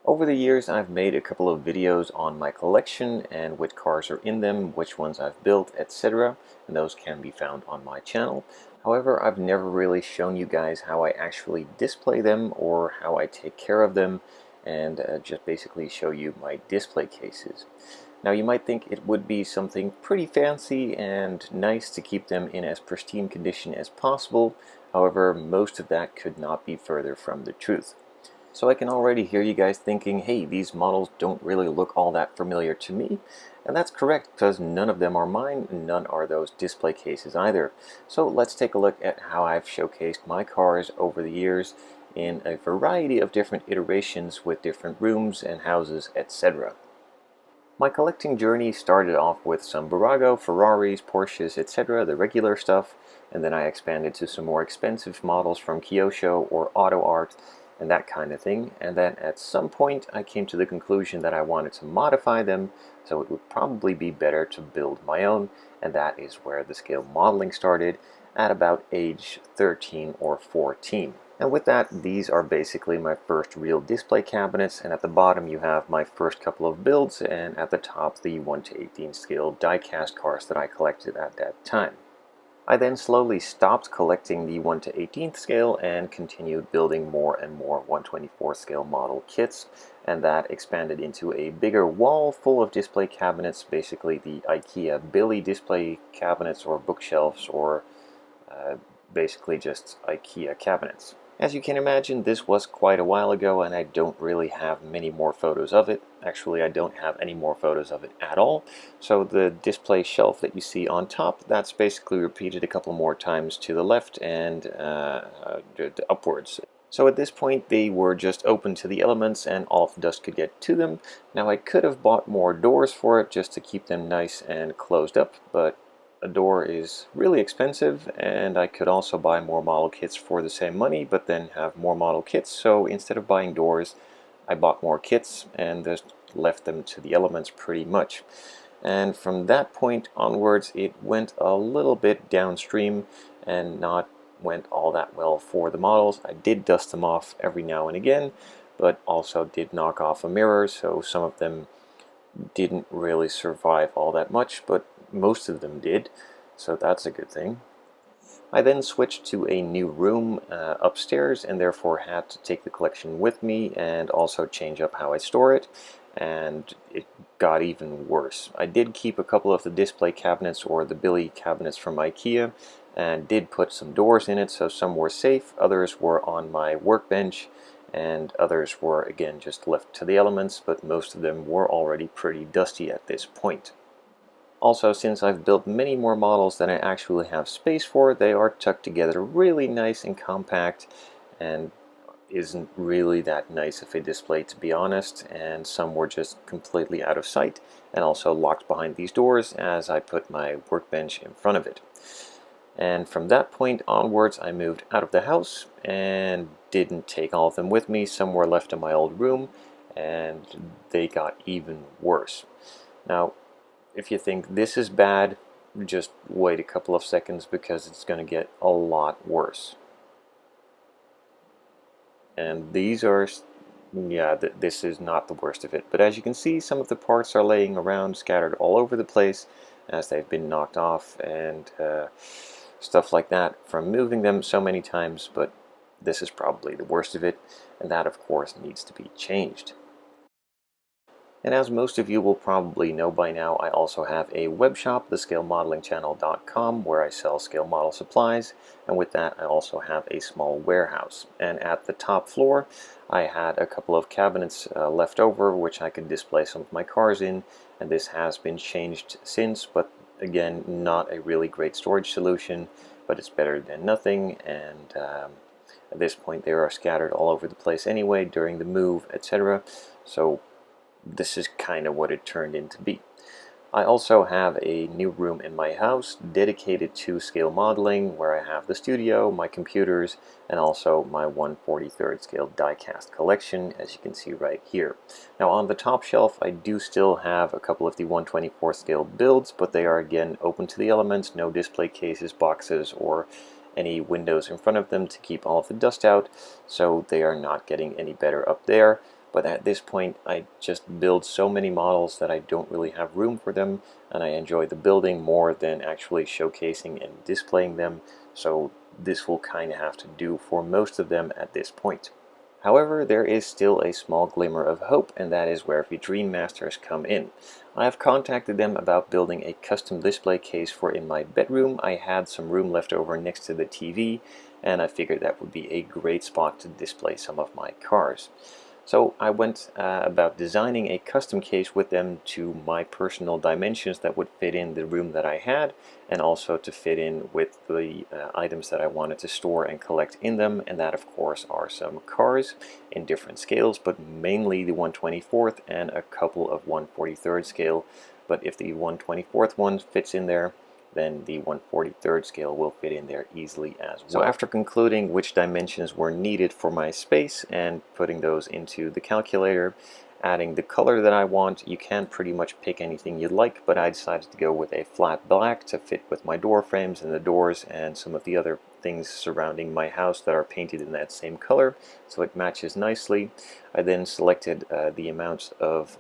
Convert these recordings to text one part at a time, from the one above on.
Over the years, I've made a couple of videos on my collection and which cars are in them, which ones I've built, etc. And those can be found on my channel. However, I've never really shown you guys how I actually display them or how I take care of them, and just basically show you my display cases. Now you might think it would be something pretty fancy and nice to keep them in as pristine condition as possible. However, most of that could not be further from the truth. So I can already hear you guys thinking, hey, these models don't really look all that familiar to me. And that's correct, because none of them are mine, and none are those display cases either. So let's take a look at how I've showcased my cars over the years in a variety of different iterations with different rooms and houses, etc. My collecting journey started off with some Burago, Ferraris, Porsches, etc., the regular stuff, and then I expanded to some more expensive models from Kyosho or Auto Art and that kind of thing. And then at some point I came to the conclusion that I wanted to modify them, so it would probably be better to build my own, and that is where the scale modeling started at about age 13 or 14. And with that, these are basically my first real display cabinets, and at the bottom you have my first couple of builds, and at the top the 1/18 scale die-cast cars that I collected at that time. I then slowly stopped collecting the 1/18 scale and continued building more and more 1/24 scale model kits, and that expanded into a bigger wall full of display cabinets, basically the IKEA Billy display cabinets or bookshelves, or basically just IKEA cabinets. As you can imagine, this was quite a while ago, and I don't really have many more photos of it. Actually, I don't have any more photos of it at all. So the display shelf that you see on top, that's basically repeated a couple more times to the left and upwards. So at this point, they were just open to the elements and all of the dust could get to them. Now I could have bought more doors for it just to keep them nice and closed up, but a door is really expensive, and I could also buy more model kits for the same money, but then have more model kits. So instead of buying doors, I bought more kits and just left them to the elements pretty much. And from that point onwards, it went a little bit downstream and not went all that well for the models. I did dust them off every now and again, but also did knock off a mirror, so some of them didn't really survive all that much, but most of them did, so that's a good thing. I then switched to a new room upstairs, and therefore had to take the collection with me and also change up how I store it, and it got even worse. I did keep a couple of the display cabinets or the Billy cabinets from IKEA and did put some doors in it, so some were safe, others were on my workbench, and others were again just left to the elements, but most of them were already pretty dusty at this point. Also, since I've built many more models than I actually have space for, they are tucked together really nice and compact, and isn't really that nice of a display, to be honest, and some were just completely out of sight and also locked behind these doors as I put my workbench in front of it. And from that point onwards, I moved out of the house and didn't take all of them with me. Some were left in my old room, and they got even worse. Now, if you think this is bad, just wait a couple of seconds, because it's going to get a lot worse. And these are, yeah, this is not the worst of it. But as you can see, some of the parts are laying around, scattered all over the place, as they've been knocked off and stuff like that from moving them so many times. But this is probably the worst of it, and that of course needs to be changed. And as most of you will probably know by now, I also have a web shop, thescalemodelingchannel.com, where I sell scale model supplies, and with that I also have a small warehouse. And at the top floor I had a couple of cabinets left over, which I could display some of my cars in, and this has been changed since, but again, not a really great storage solution, but it's better than nothing. And at this point they are scattered all over the place anyway during the move, etc. So this is kind of what it turned into be. I also have a new room in my house dedicated to scale modeling, where I have the studio, my computers, and also my 1/43 scale die-cast collection, as you can see right here. Now on the top shelf I do still have a couple of the 1/24 scale builds, but they are again open to the elements, no display cases, boxes, or any windows in front of them to keep all of the dust out, so they are not getting any better up there. but at this point I just build so many models that I don't really have room for them, and I enjoy the building more than actually showcasing and displaying them, so this will kind of have to do for most of them at this point. However, there is still a small glimmer of hope, and that is where Vitrine Masters come in. I have contacted them about building a custom display case for in my bedroom. I had some room left over next to the TV, and I figured that would be a great spot to display some of my cars. So I went about designing a custom case with them to my personal dimensions that would fit in the room that I had, and also to fit in with the items that I wanted to store and collect in them, and that of course are some cars in different scales, but mainly the 1/24th and a couple of 1/43rd scale. But if the 1/24th one fits in there, then the 1/43rd scale will fit in there easily as well. So after concluding which dimensions were needed for my space and putting those into the calculator, adding the color that I want, you can pretty much pick anything you'd like, but I decided to go with a flat black to fit with my door frames and the doors and some of the other things surrounding my house that are painted in that same color, so it matches nicely. I then selected the amounts of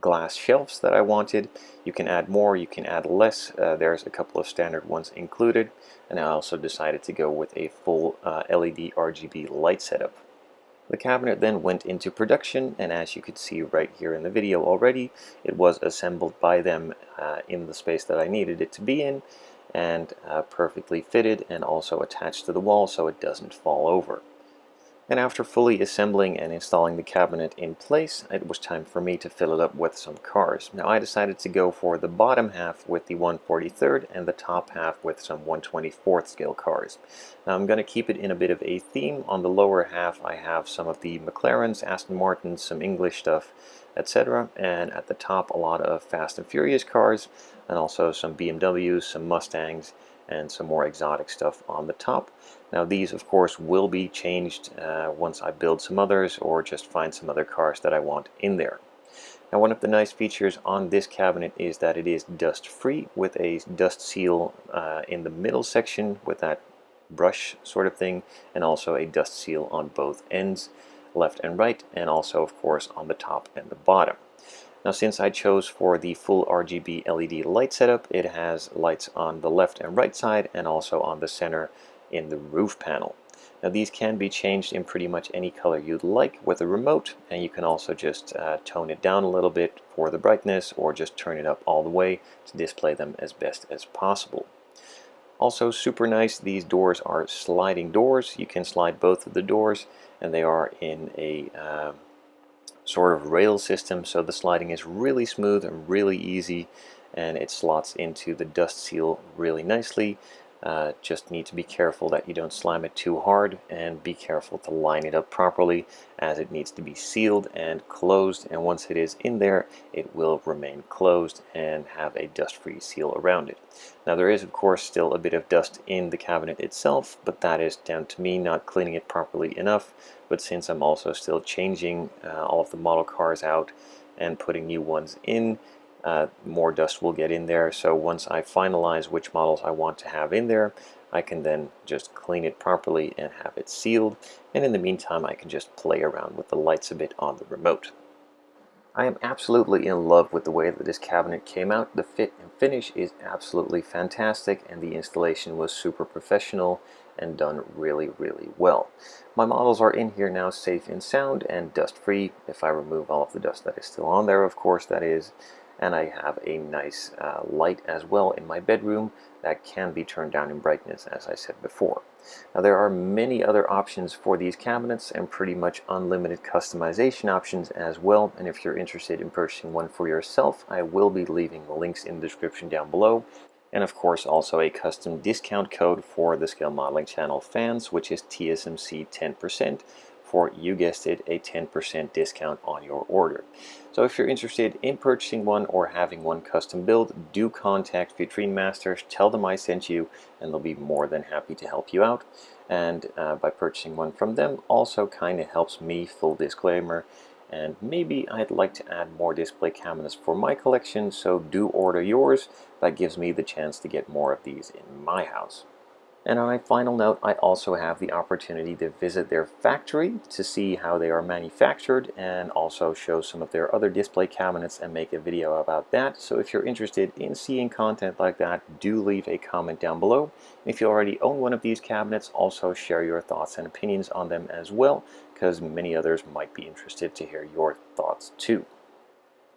glass shelves that I wanted. You can add more, you can add less. There's a couple of standard ones included, and I also decided to go with a full LED RGB light setup. The cabinet then went into production, and as you could see right here in the video already, it was assembled by them in the space that I needed it to be in, and perfectly fitted and also attached to the wall so it doesn't fall over. And after fully assembling and installing the cabinet in place, it was time for me to fill it up with some cars. Now I decided to go for the bottom half with the 1/43rd and the top half with some 1/24th scale cars. Now I'm going to keep it in a bit of a theme. On the lower half I have some of the McLarens, Aston Martins, some English stuff, etc. And at the top a lot of Fast and Furious cars, and also some BMWs, some Mustangs, and some more exotic stuff on the top. Now these of course will be changed once I build some others or just find some other cars that I want in there. Now one of the nice features on this cabinet is that it is dust free with a dust seal in the middle section with that brush sort of thing, and also a dust seal on both ends, left and right, and also of course on the top and the bottom. Now since I chose for the full RGB LED light setup, it has lights on the left and right side and also on the center in the roof panel. Now these can be changed in pretty much any color you'd like with a remote, and you can also just tone it down a little bit for the brightness or just turn it up all the way to display them as best as possible. Also super nice, these doors are sliding doors. You can slide both of the doors, and they are in a sort of rail system, so the sliding is really smooth and really easy, and it slots into the dust seal really nicely. Just need to be careful that you don't slam it too hard, and be careful to line it up properly, as it needs to be sealed and closed, and once it is in there it will remain closed and have a dust-free seal around it. Now there is of course still a bit of dust in the cabinet itself, but that is down to me not cleaning it properly enough. But since I'm also still changing all of the model cars out and putting new ones in, more dust will get in there. So once I finalize which models I want to have in there, I can then just clean it properly and have it sealed, and in the meantime I can just play around with the lights a bit on the remote. I am absolutely in love with the way that this cabinet came out. The fit and finish is absolutely fantastic, and the installation was super professional and done really, really well. My models are in here now safe and sound and dust free, if I remove all of the dust that is still on there, of course that is. And I have a nice light as well in my bedroom that can be turned down in brightness, as I said before. Now there are many other options for these cabinets and pretty much unlimited customization options as well, and if you're interested in purchasing one for yourself, I will be leaving the links in the description down below, and of course also a custom discount code for the Scale Modeling Channel fans, which is TSMC 10%, for, you guessed it, a 10% discount on your order. So if you're interested in purchasing one or having one custom build, do contact Vitrine Masters, tell them I sent you, and they'll be more than happy to help you out. And by purchasing one from them also kind of helps me, full disclaimer, and maybe I'd like to add more display cabinets for my collection, so do order yours. That gives me the chance to get more of these in my house. And on a final note, I also have the opportunity to visit their factory to see how they are manufactured and also show some of their other display cabinets and make a video about that. So if you're interested in seeing content like that, do leave a comment down below. If you already own one of these cabinets, also share your thoughts and opinions on them as well, because many others might be interested to hear your thoughts too.